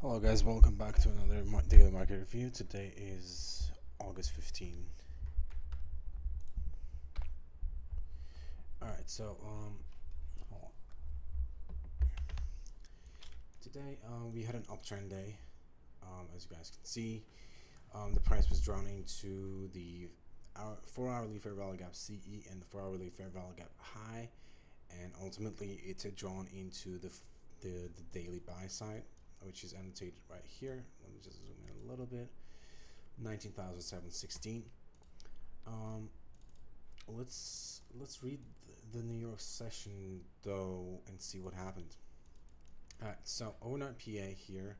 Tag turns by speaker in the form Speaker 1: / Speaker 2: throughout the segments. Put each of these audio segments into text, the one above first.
Speaker 1: Hello guys, welcome back to another daily market review. Today is August 15. Alright, so hold on. Today we had an uptrend day. As you guys can see, the price was drawn into the 4-hourly fair value gap CE and the 4-hourly fair value gap high, and ultimately it's drawn into the daily buy side, which is annotated right here. Let me just zoom in a little bit. 19,716. Um, let's read the New York session though and see what happened. Alright, so overnight PA here.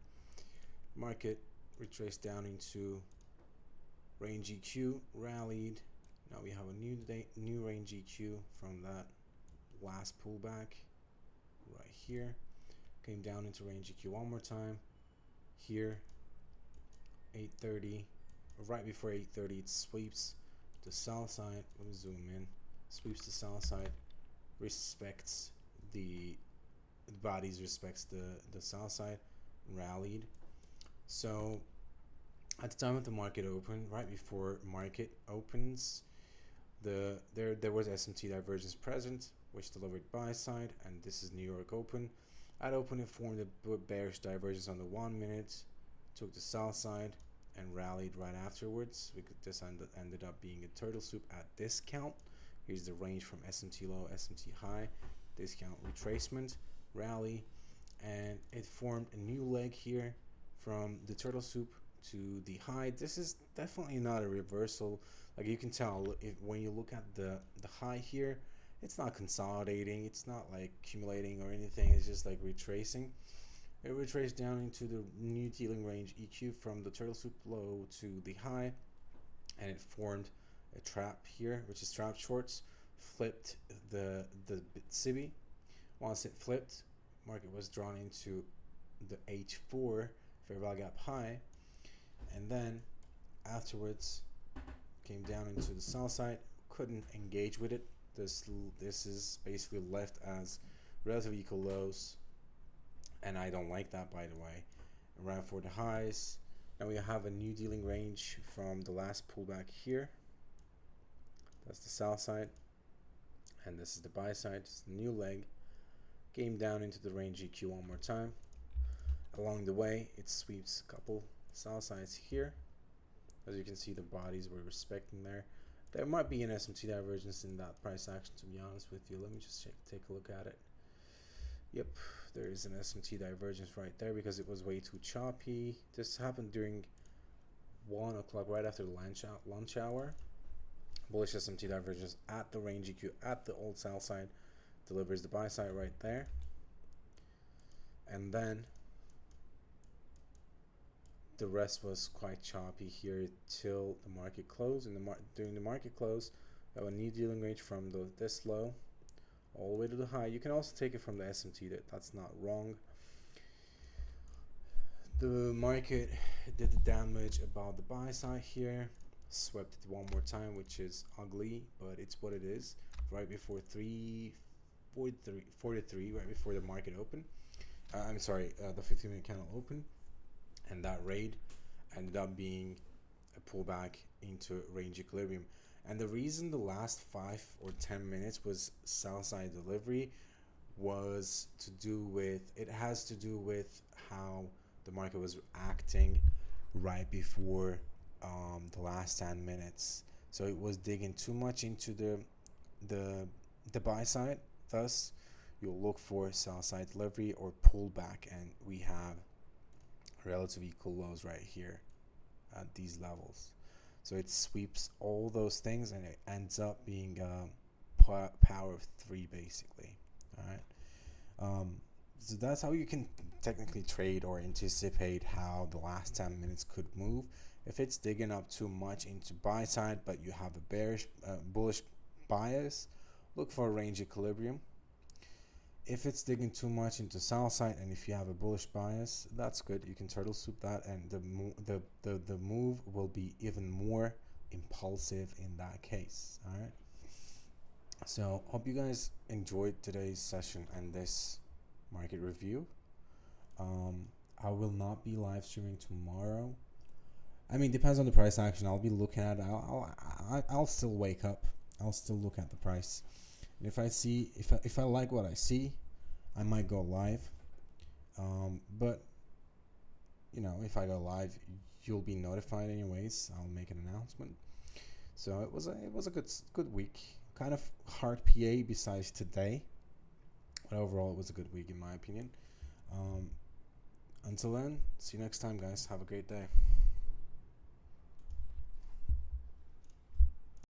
Speaker 1: Market retraced down into range EQ, rallied. Now we have a new range EQ from that last pullback right here. Came down into range EQ one more time. Here, 8:30, right before 8:30, it sweeps the sell side. Let me zoom in. Sweeps the sell side, respects the bodies, respects the sell side, rallied. So at the time of the market open, right before market opens, there was SMT divergence present, which delivered buy side, and this is New York open. At open, it formed a bearish divergence on the 1 minute, took the sell side, and rallied right afterwards. This ended up being a turtle soup at discount. Here's the range from SMT low, SMT high, discount retracement, rally, and it formed a new leg here from the turtle soup to the high. This is definitely not a reversal. Like you can tell when you look at the high here, it's not consolidating, it's not like accumulating or anything, it's just like retracing. It retraced down into the new dealing range EQ from the turtle soup low to the high, and it formed a trap here, which is trap shorts, flipped the SIBI. Once it flipped, market was drawn into the H4 fair value gap high, and then afterwards came down into the sell side, couldn't engage with it. This is basically left as relative equal lows, and I don't like that, by the way. Ran for the highs. Now we have a new dealing range from the last pullback here. That's the sell side, and this is the buy side. It's the new leg. Came down into the range EQ one more time. Along the way, it sweeps a couple sell sides here. As you can see, the bodies were respecting there. There might be an SMT divergence in that price action, to be honest with you. Let me just take a look at it. Yep, there is an SMT divergence right there because it was way too choppy. This happened during 1 o'clock, right after the lunch hour. Bullish SMT divergence at the range EQ at the old sell side, delivers the buy side right there. And then the rest was quite choppy here till the market closed. During the market close, we have a new dealing range from this low all the way to the high. You can also take it from the SMT. That's not wrong. The market did the damage about the buy side here, swept it one more time, which is ugly, but it's what it is. Right before 3:43, right before the market opened. The 15-minute candle opened, and that raid ended up being a pullback into range equilibrium. And the reason the last 5 or 10 minutes was sell side delivery was has to do with how the market was acting right before the last 10 minutes. So it was digging too much into the buy side. Thus, you'll look for sell side delivery or pullback, and we have relative equal lows right here at these levels. So it sweeps all those things, and it ends up being power of 3 basically. All right. So that's how you can technically trade or anticipate how the last 10 minutes could move. If it's digging up too much into buy side, but you have a bullish bias, look for a range equilibrium. If it's digging too much into sell side, and if you have a bullish bias, that's good. You can turtle soup that, and the move will be even more impulsive in that case. All right. So hope you guys enjoyed today's session and this market review. I will not be live streaming tomorrow. I mean, depends on the price action. I'll be looking at it. I'll still wake up. I'll still look at the price. And if I see, if I like what I see, I might go live. But you know, if I go live, you'll be notified anyways. I'll make an announcement. So it was a good week. Kind of hard PA besides today, but overall it was a good week in my opinion. Until then, see you next time, guys. Have a great day.